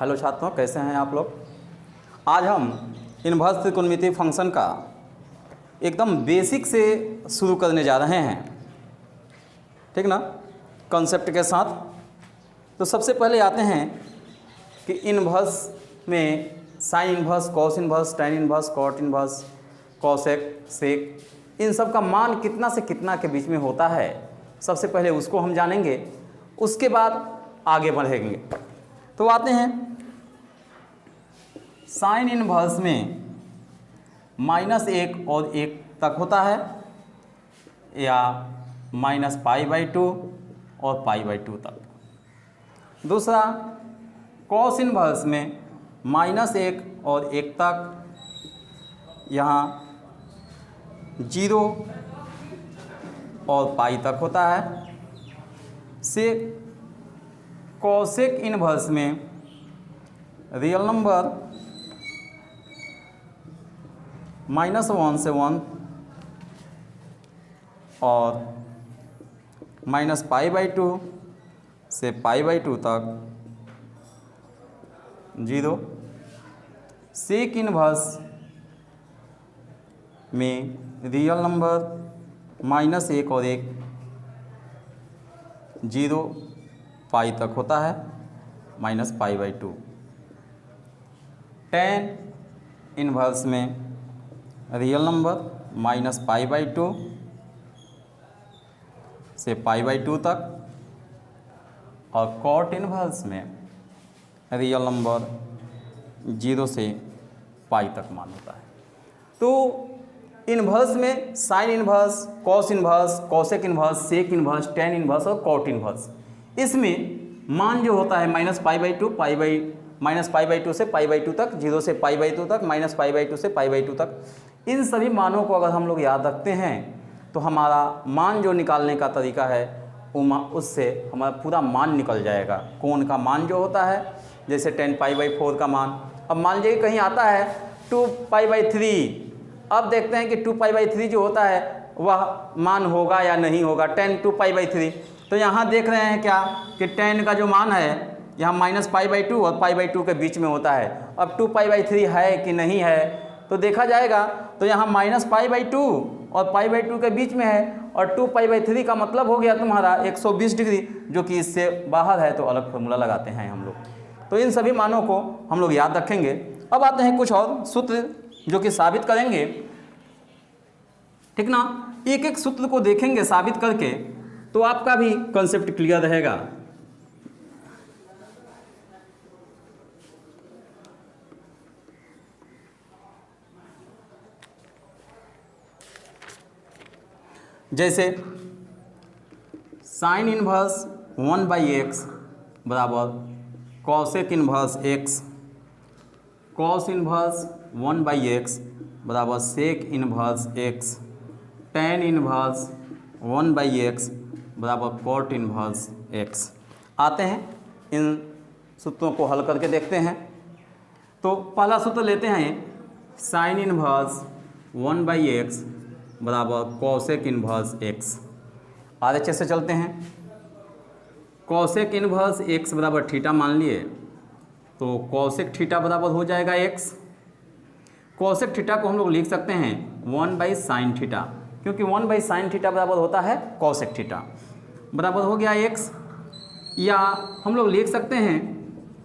Hello छात्रों, कैसे हैं आप लोग। आज हम इनवर्स त्रिकोणमितीय फंक्शन का एकदम बेसिक से शुरू करने जा रहे हैं, ठीक ना, कॉन्सेप्ट के साथ। तो सबसे पहले आते हैं कि इनवर्स में sine inverse, cos inverse, tan inverse, cot inverse, cosec, sec, इन सब का मान कितना से कितना के बीच में होता है। सबसे पहले उसको हम जानेंगे, उसके बाद आगे बढ़ेंगे। तो आते हैं साइन इनवर्स में -1 और 1 तक होता है, या -π/2 और π/2 तक। दूसरा कॉस इनवर्स में -1 और 1 तक, यहाँ 0 और π तक होता है। से कॉसेक इनवर्स में रियल नंबर -1 से 1 और -π/2 से π/2 तक 0। सेक इनवर्स में रियल नंबर -1 और 1 0 π तक होता है, -π/2। टैन इनवर्स में रियल नंबर -π/2 से π/2 तक, और कॉट इनवर्स में रियल नंबर 0 से π तक मान होता है। तो इनवर्स में sine inverse, cos inverse, cosec inverse, sec inverse, tan inverse और कॉट इनवर्स, इसमें मान जो होता है -π/2 से π/2 तक, 0 से π/2 तक, -π/2 से π/2 तक, इन सभी मानों को अगर हम लोग याद रखते हैं तो हमारा मान जो निकालने का तरीका है उससे हमारा पूरा मान निकल जाएगा। कोण का मान जो होता है, जैसे 10π/4 का मान, अब मान लीजिए कहीं आता है 2π/3, अब देखते हैं कि 2π/3 जो होता है वह मान होगा या नहीं होगा, 10 2π/3। तो यहाँ देख रहे हैं क्या कि 10 का जो मान है यहाँ -π/2 और π/2 के बीच में होता है। अब 2π/3 है कि नहीं है तो देखा जाएगा। तो यहाँ -π/2 और π/2 के बीच में है, और 2π/3 का मतलब हो गया तुम्हारा 120 डिग्री, जो कि इससे बाहर है, तो अलग फॉर्मूला लगाते हैं हम लोग। तो इन सभी मानों को हम लोग याद रखेंगे। अब आते हैं कुछ और सूत्र जो कि साबित करेंगे, ठीक ना। एक एक सूत्र को देखेंगे साबित करके, तो आपका भी कॉन्सेप्ट क्लियर रहेगा। जैसे साइन इनवर्स 1/x बराबर cosec inverse x, cos inverse 1/x बराबर sec inverse x, tan inverse 1/x बराबर कॉट इनवर्स x। आते हैं इन सूत्रों को हल करके देखते हैं। तो पहला सूत्र लेते हैं, साइन इनवर्स 1/x बराबर कॉसेक इनवर्स x। RHS से चलते हैं। कॉसेक इनवर्स x बराबर थीटा मान लिए, तो कॉसेक थीटा बराबर हो जाएगा x। कॉसेक थीटा को हम लोग लिख सकते हैं 1/sin थीटा, क्योंकि 1/sin थीटा बराबर होता है कॉसेक थीटा, बराबर हो गया x। या हम लोग लिख सकते हैं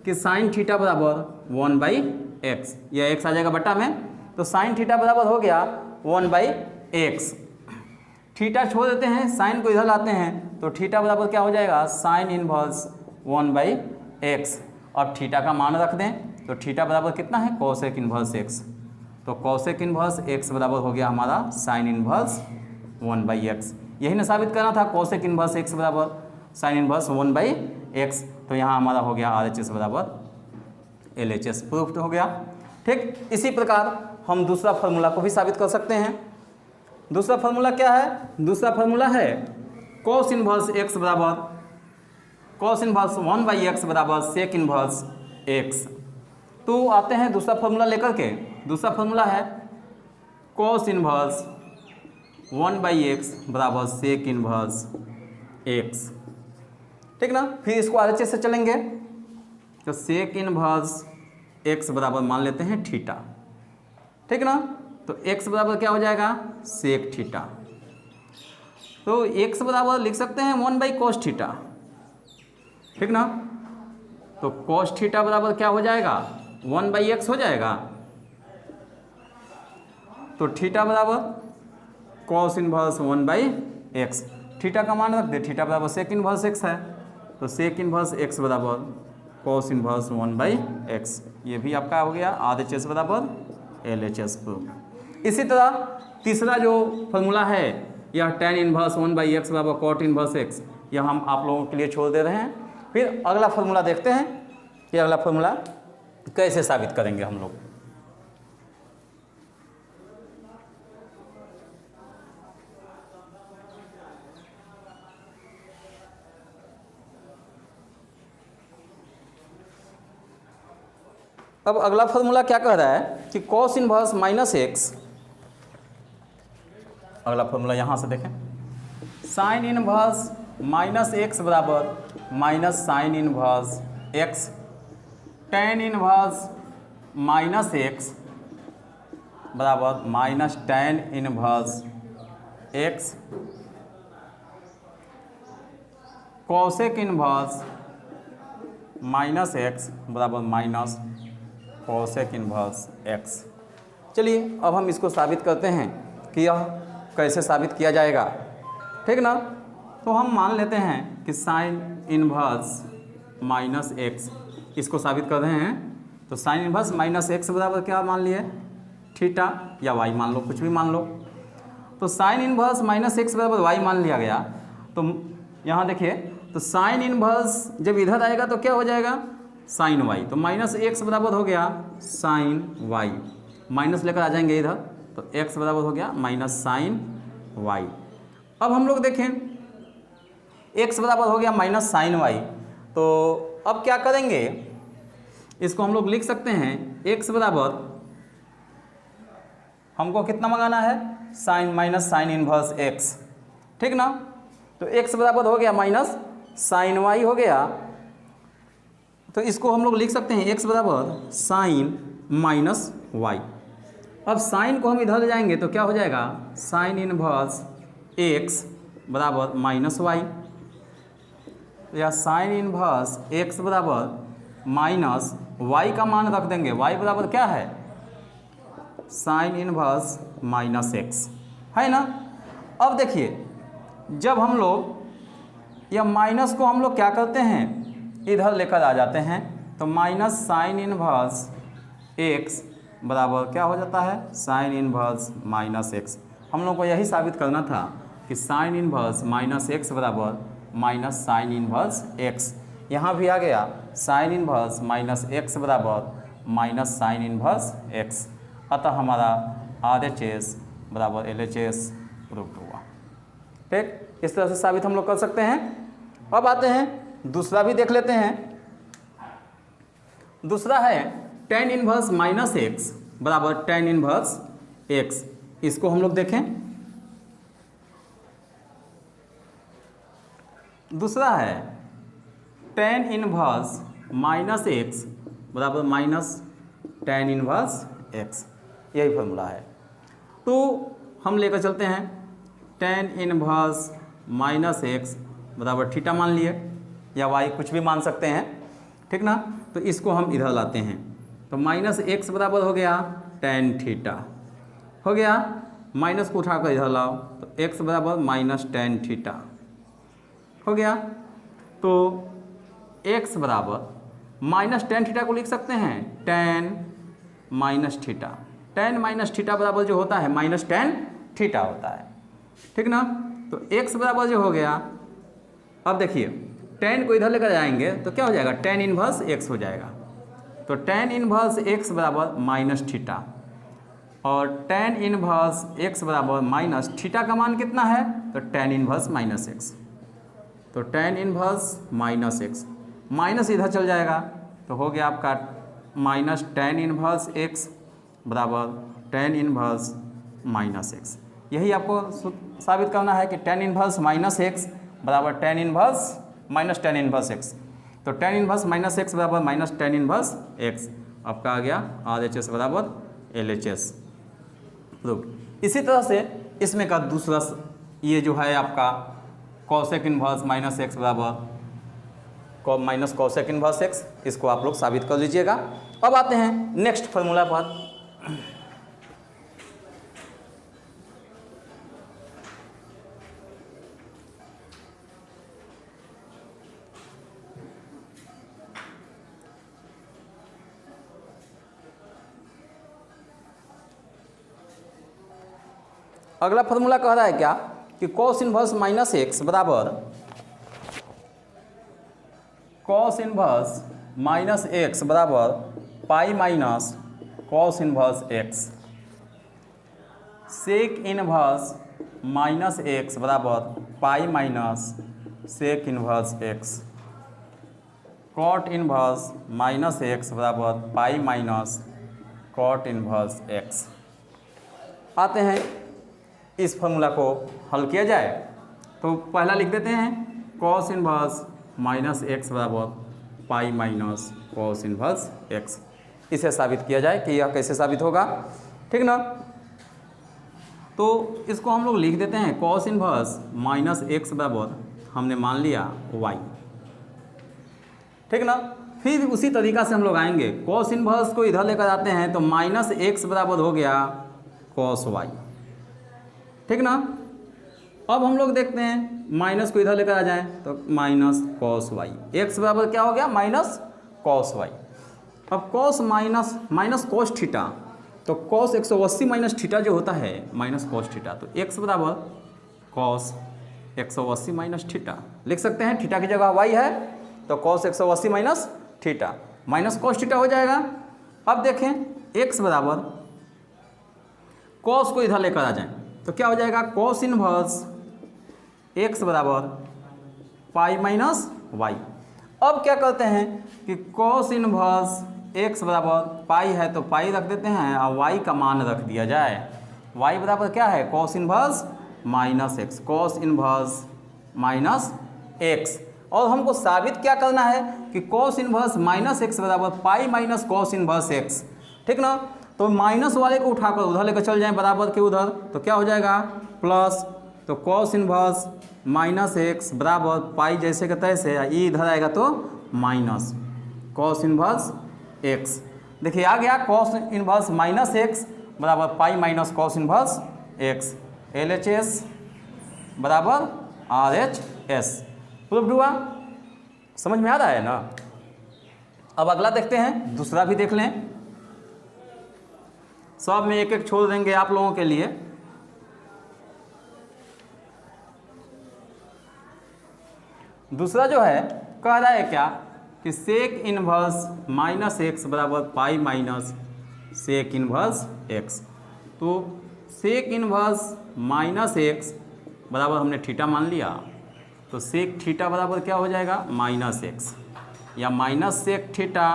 कि साइन थीटा बराबर 1/x, या x आ जाएगा बटा में, तो साइन थीटा बराबर हो गया 1/x। थीटा छोड़ देते हैं, साइन को इधर लाते हैं, तो थीटा बराबर क्या हो जाएगा, साइन इनवर्स 1/x। अब थीटा का मान रख दें, तो थीटा बराबर कितना है, कॉसेक इनवर्स x। तो कॉसेक इनवर्स x बराबर हो गया हमारा साइन इनवर्स 1/x। यही ना साबित करना था, कॉसेक इनवर्स x बराबर साइन इनवर्स 1/x। तो यहाँ हमारा हो गया RHS बराबर LHS, प्रूफ हो गया। ठीक, इसी प्रकार हम दूसरा फार्मूला को भी साबित कर सकते हैं। दूसरा फार्मूला क्या है, दूसरा फार्मूला है कॉस इनवर्स x बराबर कॉस इनवर्स 1/x बराबर सेक इनवर्स x। तो आते हैं दूसरा फार्मूला लेकर के। दूसरा फार्मूला है कॉस इनवर्स 1/x बराबर सेक इनवर्स x, ठीक ना। फिर इसको RHS से चलेंगे। तो सेक इनवर्स एक्स बराबर मान लेते हैं थीटा, ठीक ना। तो एक्स बराबर क्या हो जाएगा, सेक थीटा। तो एक्स बराबर लिख सकते हैं 1/cos थीटा, ठीक ना। तो cos थीटा बराबर क्या हो जाएगा, 1/x हो जाएगा। तो थीटा बराबर cos इनवर्स 1/x, थीटा का मान रख दे, थीटा बराबर सेक इनवर्स एक्स है, तो सेक इनवर्स एक्स बराबर cos इनवर्स 1/x। ये भी आपका हो गया RHS बराबर LHS प्रूफ। इसी तरह तीसरा जो फॉर्मूला है यह tan इनवर्स 1/x बराबर cot इनवर्स x, यह हम आप लोगों के लिए छोड़ दे रहे हैं। फिर अगला फॉर्मूला देखते हैं कि अगला फॉर्मूला कैसे साबित करेंगे हम लोग। अब अगला फॉर्मूला क्या कह रहा है कि cos इनवर्स -x, अगला फॉर्मूला यहाँ से देखें, साइन इनवर्स -x बराबर minus sine inverse x, tan inverse -x बराबर minus tan inverse x, cosec inverse -x बराबर माइनस cosec इनवर्स x। चलिए अब हम इसको साबित करते हैं कि यह कैसे साबित किया जाएगा, ठीक ना। तो हम मान लेते हैं कि साइन इनवर्स -x, इसको साबित कर रहे हैं। तो साइन इनवर्स -x बराबर क्या मान लिए, थीटा या y मान लो, कुछ भी मान लो। तो साइन इनवर्स -x बराबर y मान लिया गया। तो यहाँ देखिए, तो साइन इनवर्स जब इधर आएगा तो क्या हो जाएगा, साइन y। तो -x बराबर हो गया साइन y, माइनस लेकर आ जाएंगे इधर, तो x बराबर हो गया माइनस साइन y। अब हम लोग देखें x बराबर हो गया माइनस साइन y, तो अब क्या करेंगे, इसको हम लोग लिख सकते हैं x बराबर, हमको कितना मंगाना है, sine minus sine inverse x, ठीक ना। तो x बराबर हो गया माइनस साइन y हो गया। तो इसको हम लोग लिख सकते हैं x बराबर साइन माइनस y। अब साइन को हम इधर ले जाएंगे तो क्या हो जाएगा, साइन इनवर्स x बराबर माइनस y, या साइन इनवर्स x बराबर माइनस y का मान रख देंगे, y बराबर क्या है, साइन इनवर्स माइनस x, है ना। अब देखिए, जब हम लोग यह माइनस को हम लोग क्या करते हैं, इधर लेकर आ जाते हैं, तो माइनस साइन इनवर्स x बराबर क्या हो जाता है, साइन इनवर्स माइनस x। हम लोग को यही साबित करना था कि साइन इनवर्स -x बराबर माइनस साइन इनवर्स x। यहाँ भी आ गया साइन इनवर्स -x बराबर माइनस साइन इनवर्स x। अतः हमारा RHS बराबर LHS प्रूफ हुआ, ठीक। इस तरह से साबित हम लोग कर सकते हैं। अब आते हैं दूसरा भी देख लेते हैं। दूसरा है tan इनवर्स -x बराबर tan इनवर्स x। इसको हम लोग देखें। दूसरा है tan इनवर्स -x बराबर माइनस tan इनवर्स x, यही फॉर्मूला है। तो हम लेकर चलते हैं tan इनवर्स -x बराबर थीटा मान लिए, या y कुछ भी मान सकते हैं, ठीक ना। तो इसको हम इधर लाते हैं, तो -x बराबर हो गया tan थीटा, हो गया। माइनस को उठाकर इधर लाओ तो x बराबर माइनस tan थीटा हो गया। तो x बराबर माइनस tan थीटा को लिख सकते हैं tan minus theta. tan minus theta बराबर जो होता है माइनस tan थीटा होता है, ठीक ना। तो x बराबर जो हो गया, अब देखिए tan को इधर लेकर जाएंगे तो क्या हो जाएगा, tan इनवर्स x हो जाएगा। तो tan इनवर्स x बराबर माइनस थीटा, और tan इनवर्स x बराबर माइनस थीटा का मान कितना है, तो tan इनवर्स माइनस x। तो tan inverse minus x, minus इधर चल जाएगा तो हो गया आपका माइनस tan इनवर्स x बराबर tan इनवर्स माइनस x। यही आपको साबित करना है कि tan इनवर्स माइनस x बराबर tan inverse minus tan inverse x। तो टेन इनवर्स माइनस एक्स बराबर माइनस टेन इनवर्स एक्स, आपका आ गया RHS बराबर LHS प्रूफ। इसी तरह से इसमें का दूसरा ये जो है आपका कॉसेक इनवर्स माइनस एक्स बराबर माइनस कॉसेक इनवर्स एक्स, इसको आप लोग साबित कर लीजिएगा। अब आते हैं नेक्स्ट फार्मूला पर। अगला फार्मूला कह रहा है क्या कि कॉस इनवर्स माइनस एक्स बराबर कॉस इनवर्स माइनस एक्स बराबर pi minus cos inverse x, sec inverse minus x बराबर pi minus sec inverse x, cot inverse minus x बराबर pi minus cot inverse x. आते हैं इस formula को हल किया जाए तो पहला लिख देते हैं कॉस इनवर्स माइनस एक्स बराबर pi minus cos inverse x. इसे साबित किया जाए कि यह कैसे साबित होगा, ठीक ना। तो इसको हम लोग लिख देते हैं कॉस इनवर्स माइनस एक्स बराबर हमने मान लिया वाई, ठीक ना। फिर उसी तरीका से हम लोग आएंगे, कॉस इनवर्स को इधर लेकर आते हैं तो माइनस एक्स बराबर हो गया कॉस वाई, ठीक ना। अब हम लोग देखते हैं माइनस को इधर लेकर आ जाएं तो माइनस कॉस वाई, एक्स बराबर क्या हो गया माइनस कॉस वाई। अब कॉस माइनस कॉस थीटा, तो कॉस 180 माइनस थीटा जो होता है माइनस कॉस थीटा, तो एक्स बराबर कॉस 180 माइनस थीटा लिख सकते हैं। थीटा की जगह वाई है तो cos 180 minus theta minus cos theta हो जाएगा। अब देखें एक्स बराबर कॉस को इधर लेकर आ जाएं तो क्या हो जाएगा कॉस इनवर्स एक्स बराबर पाई माइनस वाई। अब क्या करते हैं कि कॉस इनवर्स एक्स बराबर पाई है तो पाई रख देते हैं और वाई का मान रख दिया जाए। वाई बराबर क्या है cos inverse minus x, cos inverse minus x. और हमको साबित क्या करना है कि कॉस इनवर्स माइनस एक्स बराबर pi minus cos inverse x, ठीक ना। तो माइनस वाले को उठाकर उधर लेकर चल जाएं बराबर के उधर, तो क्या हो जाएगा प्लस, तो कॉस इनवर्स माइनस एक्स बराबर पाई जैसे का तैसे, ई इधर आएगा तो माइनस कॉस इनवर्स एक्स। देखिए आ गया कॉस इनवर्स माइनस एक्स बराबर pi minus cos inverse x, LHS बराबर RHS प्रूफ हुआ। समझ में आ रहा है ना। अब अगला देखते हैं, दूसरा भी देख लें, सब में एक एक छोड़ देंगे आप लोगों के लिए। दूसरा जो है कह रहा है क्या कि सेक इनवर्स माइनस एक्स बराबर pi minus sec inverse x. तो सेक इनवर्स माइनस एक्स बराबर हमने थीटा मान लिया, तो सेक थीटा बराबर क्या हो जाएगा माइनस एक्स, या माइनस सेक थीटा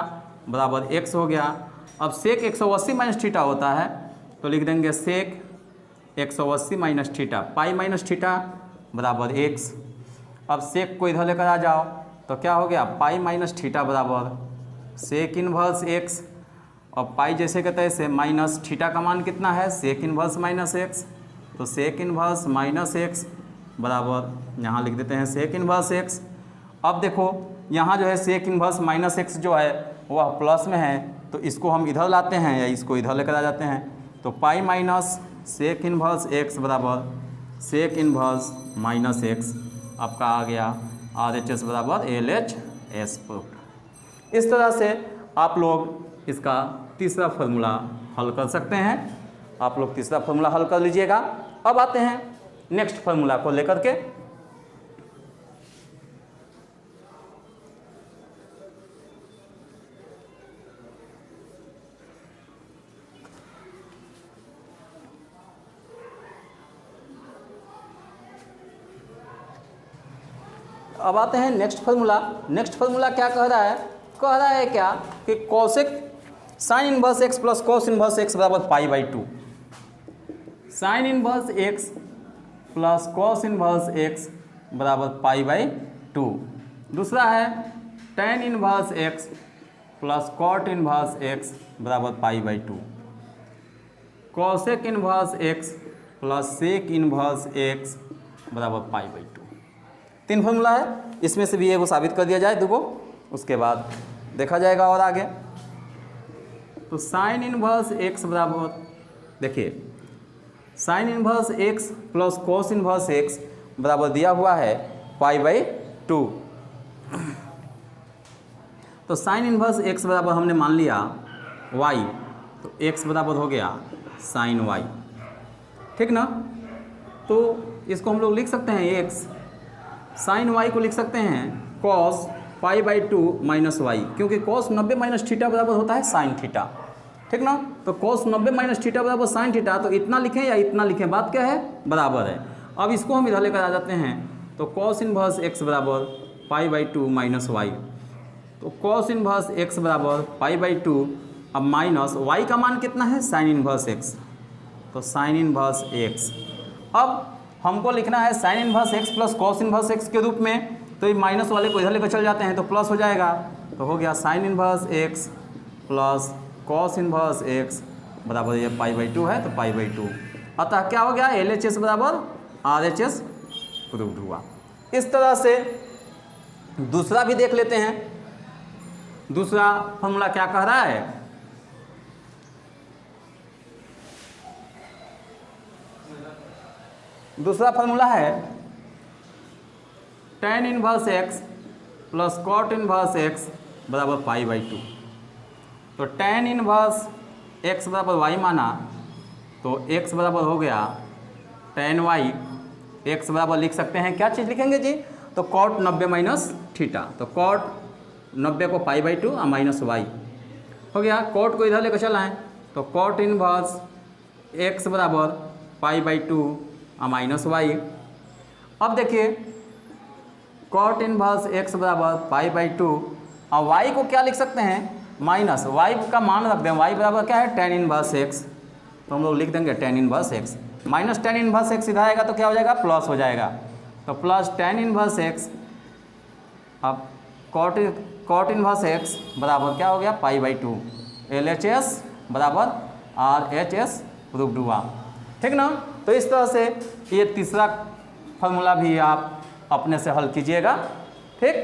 बराबर एक्स हो गया। अब सेक 180 माइनस थीटा होता है तो लिख देंगे सेक 180 minus theta pi minus theta बराबर एक्स। अब सेक को इधर लेकर आ जाओ तो क्या हो गया पाई माइनस थीटा बराबर सेक इनवर्स एक्स, और पाई जैसे कहते हैं से माइनस थीटा का मान कितना है सेक इनवर्स माइनस एक्स, तो सेक इनवर्स माइनस एक्स बराबर यहाँ लिख देते हैं सेक इनवर्स एक्स। अब देखो यहाँ जो है सेक इनवर्स माइनस एक्स जो है वह प्लस में है, तो इसको हम इधर लाते हैं या इसको इधर लेकर आ जाते हैं, तो pi minus sec inverse x बराबर सेक इनवर्स माइनस एक्स आपका आ गया RHS बराबर LHS प्रूफ। इस तरह से आप लोग इसका तीसरा फार्मूला हल कर सकते हैं। आप लोग तीसरा फार्मूला हल कर लीजिएगा। अब आते हैं नेक्स्ट फार्मूला को लेकर के। अब आते हैं नेक्स्ट फार्मूला। नेक्स्ट फार्मूला क्या कह रहा है, कह रहा है क्या कि cosec sine inverse x plus cos inverse x बराबर pi by 2। Sine inverse x plus cos inverse x बराबर पाई बाई 2। दूसरा है tan inverse x plus cot inverse x बराबर π/2, cosec inverse x plus sec inverse x बराबर π/2। 3 formula है, इसमें से भी एगो साबित कर दिया जाए, दुगो, उसके बाद देखा जाएगा और आगे। तो साइन इनवर्स x बराबर, देखिए sign inverse x plus cos inverse x बराबर दिया हुआ है π/2। तो साइन इनवर्स x बराबर हमने मान लिया y, तो x बराबर हो गया साइन y, ठीक ना। तो इसको हम लोग लिख सकते हैं x साइन y को लिख सकते हैं कॉस π/2 माइनस y, क्योंकि कॉस 90 माइनस थीटा बराबर होता है साइन थीटा, ठीक ना। तो कॉस 90 माइनस थीटा बराबर साइन थीटा, तो इतना लिखें या इतना लिखें, बात क्या है, बराबर है। अब इसको हम इधर लेकर आ जाते हैं, तो कॉस इनवर्स x बराबर π/2 माइनस y, तो कॉस इनवर्स x बराबर π/2, अब माइनस y का मान कितना है, साइन इनवर्स x, तो साइन इनवर्स x। अब हमको लिखना है sign inverse x plus cos inverse x के रूप में, तो ये माइनस वाले को इधर लेकर चल जाते हैं तो प्लस हो जाएगा, तो हो गया sign inverse x plus cos inverse x बराबर ये π/2 है, तो π/2। अतः क्या हो गया, LHS बराबर RHS प्रूव्ड हुआ। इस तरह से दूसरा भी देख लेते हैं। दूसरा फॉर्मूला क्या कह रहा है, दूसरा फॉर्मूला है tan inverse x plus cot inverse x बराबर π/2। तो tan इनवर्स x बराबर y माना, तो x बराबर हो गया tan y, x बराबर लिख सकते हैं, क्या चीज़ लिखेंगे जी, तो कॉट 90 माइनस थीटा, तो कॉट 90 को π/2 और माइनस y हो गया। कॉट को इधर लेकर चलाएं, तो कॉट इनवर्स x बराबर π/2 और माइनस y। अब देखिए कॉट इनवर्स x बराबर π/2 और y को क्या लिख सकते हैं, माइनस y का मान रख दें, y बराबर क्या है, tan इनवर्स x, तो हम लोग लिख देंगे tan inverse x, minus tan inverse x इधर आएगा तो क्या हो जाएगा, प्लस हो जाएगा, तो प्लस tan इनवर्स x। अब कॉट इनवर्स x बराबर क्या हो गया, π/2, LHS बराबर RHS प्रूव्ड हुआ, ठीक ना। तो इस तरह से ये तीसरा फॉर्मूला भी आप अपने से हल कीजिएगा, ठीक।